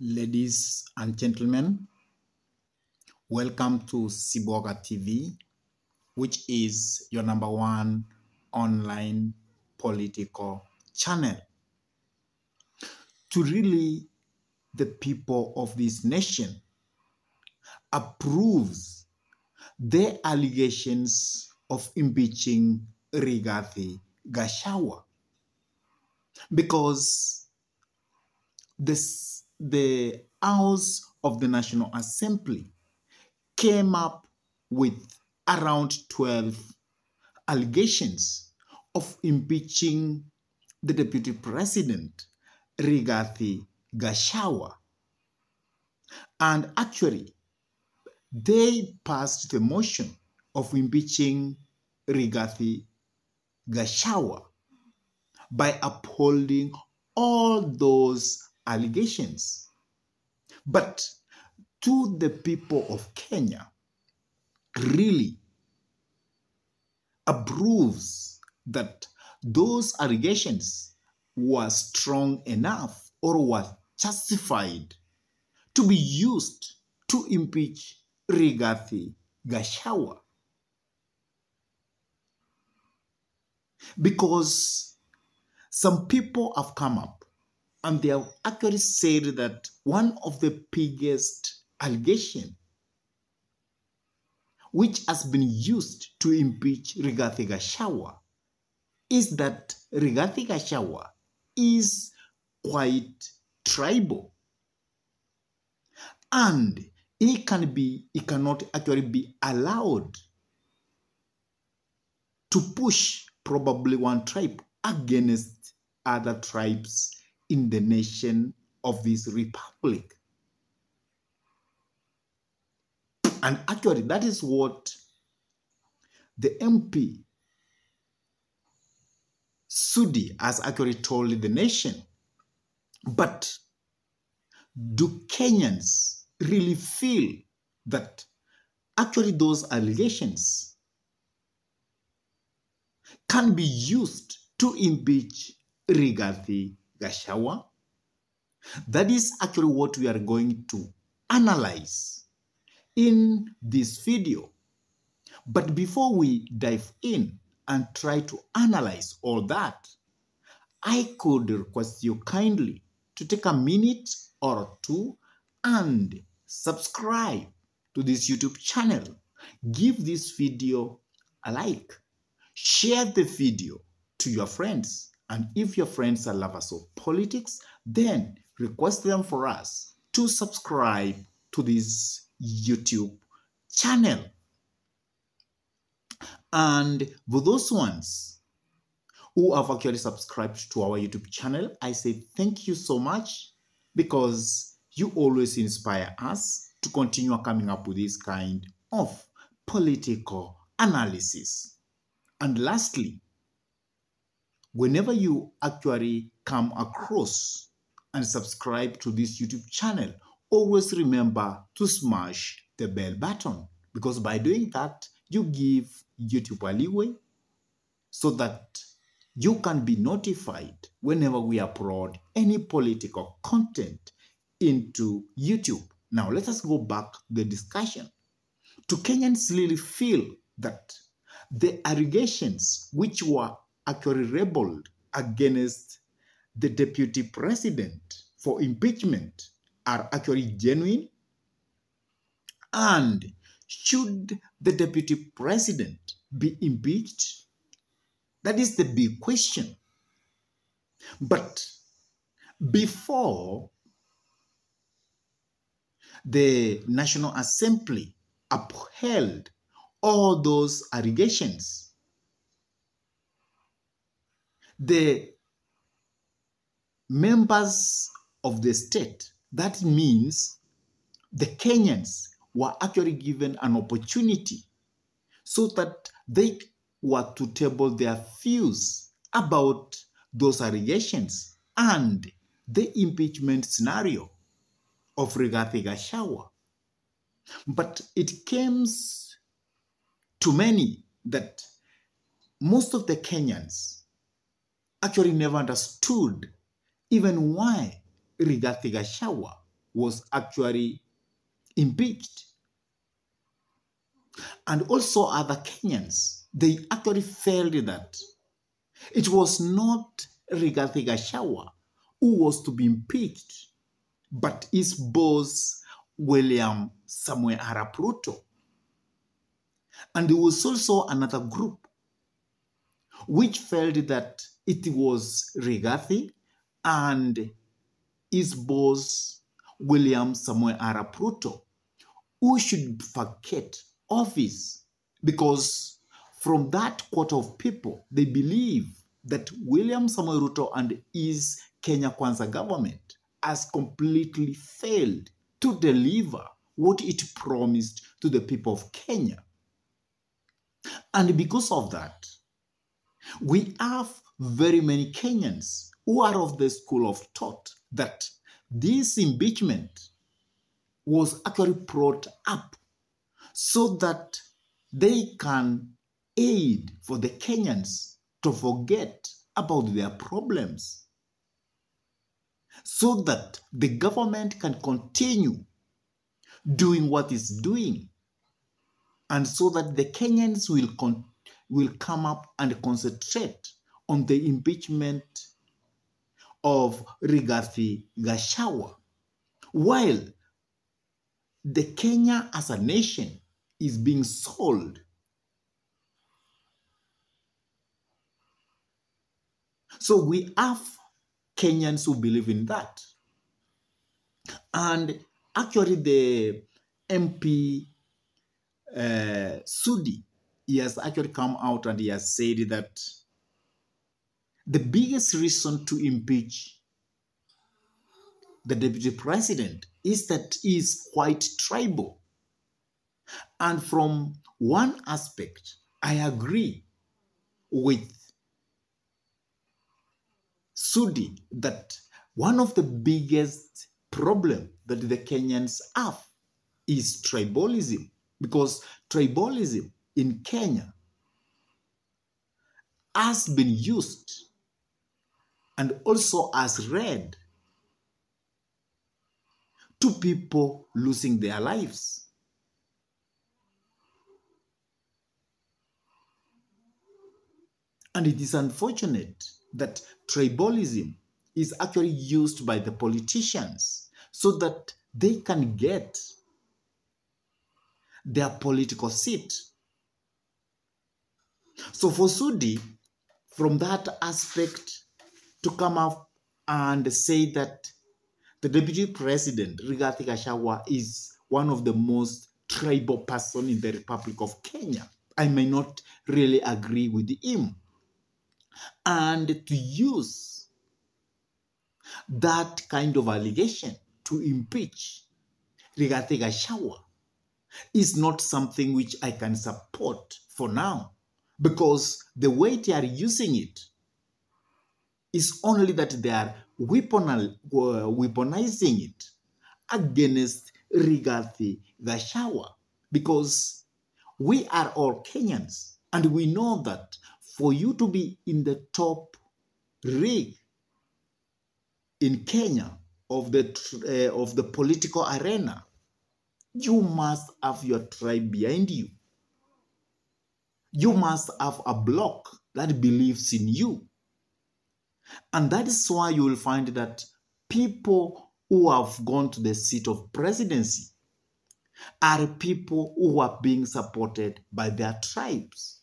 Ladies and gentlemen, welcome to Siboga TV, which is your number one online political channel. To really the people of this nation approves the allegations of impeaching Rigathi Gachagua because the House of the National Assembly came up with around 12 allegations of impeaching the Deputy President, Rigathi Gachagua. And actually, they passed the motion of impeaching Rigathi Gachagua by upholding all those allegations. But to the people of Kenya, really approves that those allegations were strong enough or were justified to be used to impeach Rigathi Gachagua. Because some people have come up and they have actually said that one of the biggest allegations which has been used to impeach Rigathi Gachagua is that Rigathi Gachagua is quite tribal. And he cannot actually be allowed to push probably one tribe against other tribes in the nation of this republic. And actually, that is what the MP Sudi has actually told the nation. But do Kenyans really feel that actually those allegations can be used to impeach Rigathi Gachagua? That is actually what we are going to analyze in this video. But before we dive in and try to analyze all that, I could request you kindly to take a minute or two and subscribe to this YouTube channel. Give this video a like. Share the video to your friends. And if your friends are lovers of politics, then request them for us to subscribe to this YouTube channel. And for those ones who have actually subscribed to our YouTube channel, I say thank you so much because you always inspire us to continue coming up with this kind of political analysis. And lastly, whenever you actually come across and subscribe to this YouTube channel, always remember to smash the bell button, because by doing that, you give YouTube a leeway so that you can be notified whenever we upload any political content into YouTube. Now, let us go back to the discussion. Do Kenyans really feel that the allegations which were actually rebelled against the Deputy President for impeachment are actually genuine? And should the Deputy President be impeached? That is the big question. But before the National Assembly upheld all those allegations, the members of the state, that means the Kenyans, were actually given an opportunity so that they were to table their views about those allegations and the impeachment scenario of Rigathi Gachagua. But it comes to many that most of the Kenyans actually never understood even why Rigathi Gachagua was actually impeached. And also other Kenyans, they actually felt that it was not Rigathi Gachagua who was to be impeached, but his boss, William Samuel Arap Ruto. And there was also another group which felt that it was Rigathi and his boss, William Samuel Arap Ruto, who should vacate office, because from that quarter of people, they believe that William Samuel Ruto and his Kenya Kwanza government has completely failed to deliver what it promised to the people of Kenya. And because of that, we have very many Kenyans who are of the school of thought that this impeachment was actually brought up so that they can aid for the Kenyans to forget about their problems, so that the government can continue doing what it's doing, and so that the Kenyans will come up and concentrate on the impeachment of Rigathi Gachagua, while the Kenya as a nation is being sold. So we have Kenyans who believe in that. And actually the MP Sudi, he has actually come out and he has said that the biggest reason to impeach the deputy president is that he is quite tribal. And from one aspect, I agree with Sudi that one of the biggest problems that the Kenyans have is tribalism, because tribalism in Kenya has been used and also has led to people losing their lives. And it is unfortunate that tribalism is actually used by the politicians so that they can get their political seat. So for Sudi, from that aspect, to come up and say that the deputy president, Rigathi Gachagua, is one of the most tribal person in the Republic of Kenya, I may not really agree with him. And to use that kind of allegation to impeach Rigathi Gachagua is not something which I can support for now, because the way they are using it is only that they are weaponizing it against Rigathi Gachagua, because we are all Kenyans and we know that for you to be in the top rig in Kenya of the political arena, you must have your tribe behind you. You must have a bloc that believes in you. And that is why you will find that people who have gone to the seat of presidency are people who are being supported by their tribes.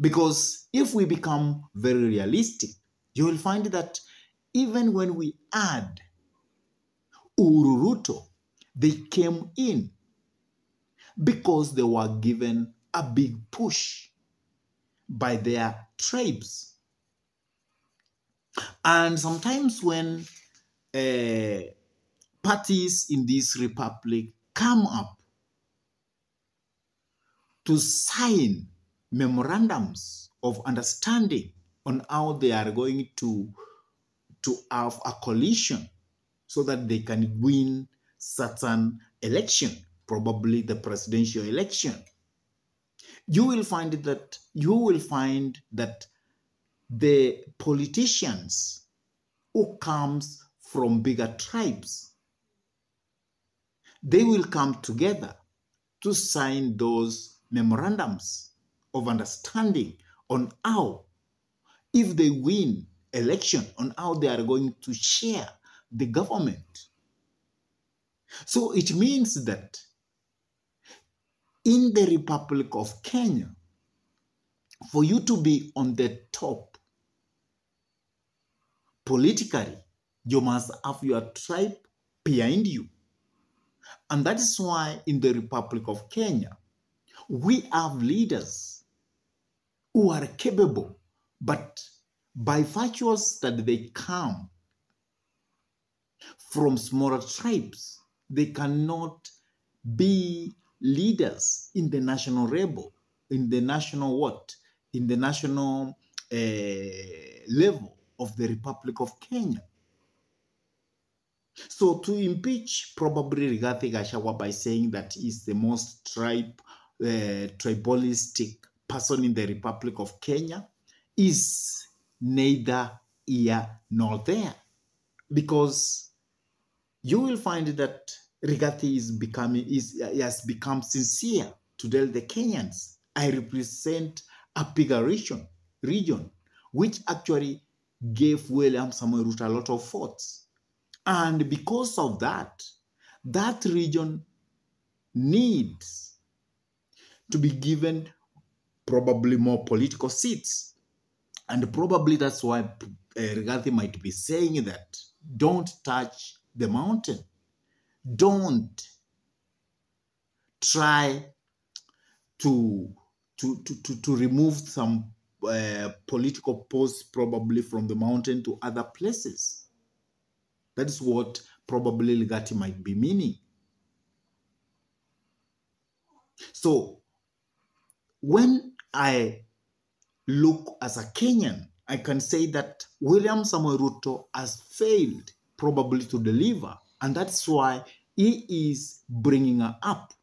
Because if we become very realistic, you will find that even when we add Ruto, they came in because they were given a big push by their tribes. And sometimes when parties in this republic come up to sign memorandums of understanding on how they are going to have a coalition so that they can win certain election, probably the presidential election, you will find that the politicians who comes from bigger tribes, they will come together to sign those memorandums of understanding on how, if they win election, on how they are going to share the government. So it means that in the Republic of Kenya, for you to be on the top politically, you must have your tribe behind you. And that is why in the Republic of Kenya, we have leaders who are capable, but by virtues that they come from smaller tribes, they cannot be leaders in the national rebel, in the national what? In the national level of the Republic of Kenya. So to impeach probably Rigathi Gachagua by saying that he's the most tribalistic person in the Republic of Kenya is neither here nor there. Because you will find that Rigathi has become sincere to tell the Kenyans, I represent a bigger region, which actually gave William Samoei Ruto a lot of votes. And because of that, that region needs to be given probably more political seats. And probably that's why Rigathi might be saying that, don't touch the mountain. Don't try to remove some political posts probably from the mountain to other places. That is what probably Rigathi might be meaning. So when I look as a Kenyan, I can say that William Samoei Ruto has failed probably to deliver. And that's why he is bringing up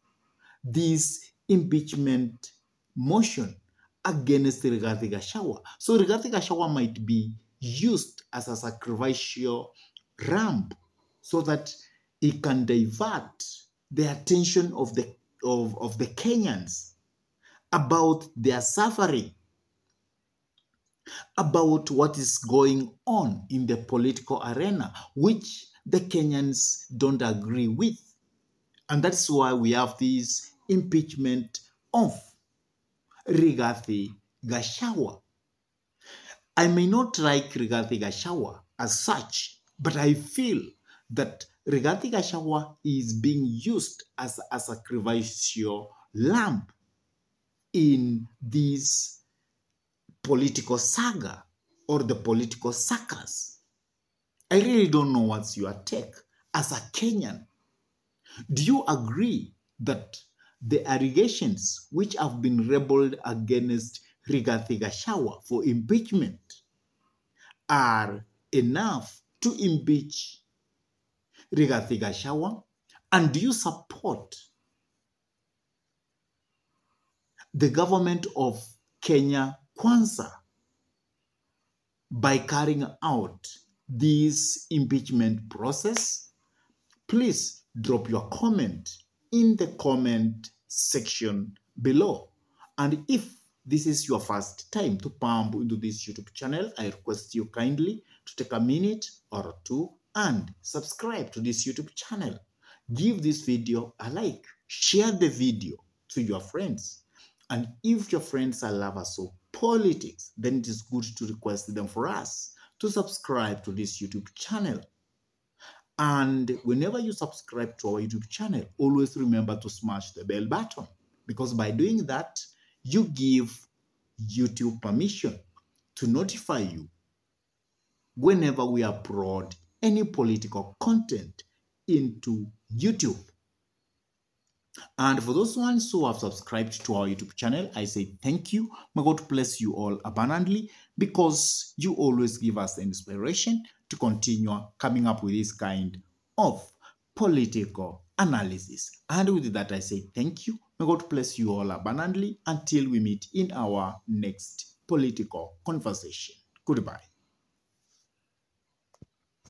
this impeachment motion against Rigathi Gachagua. So Rigathi Gachagua might be used as a sacrificial ram so that he can divert the attention of the Kenyans about their suffering, about what is going on in the political arena, which the Kenyans don't agree with. And that's why we have this impeachment of Rigathi Gachagua. I may not like Rigathi Gachagua as such, but I feel that Rigathi Gachagua is being used as a sacrificial lamb in this political saga or the political circus. I really don't know what's your take as a Kenyan. Do you agree that the allegations which have been rebelled against Rigathi Gachagua for impeachment are enough to impeach Rigathi Gachagua? And do you support the government of Kenya Kwanza by carrying out this impeachment process? Please drop your comment in the comment section below. And if this is your first time to pump into this YouTube channel, I request you kindly to take a minute or two and subscribe to this YouTube channel. Give this video a like, share the video to your friends. And if your friends are lovers of politics, then it is good to request them for us to subscribe to this YouTube channel. And whenever you subscribe to our YouTube channel, always remember to smash the bell button, because by doing that, you give YouTube permission to notify you whenever we upload any political content into YouTube. And for those ones who have subscribed to our YouTube channel, I say thank you. May God bless you all abundantly, because you always give us the inspiration to continue coming up with this kind of political analysis. And with that, I say thank you. May God bless you all abundantly until we meet in our next political conversation. Goodbye.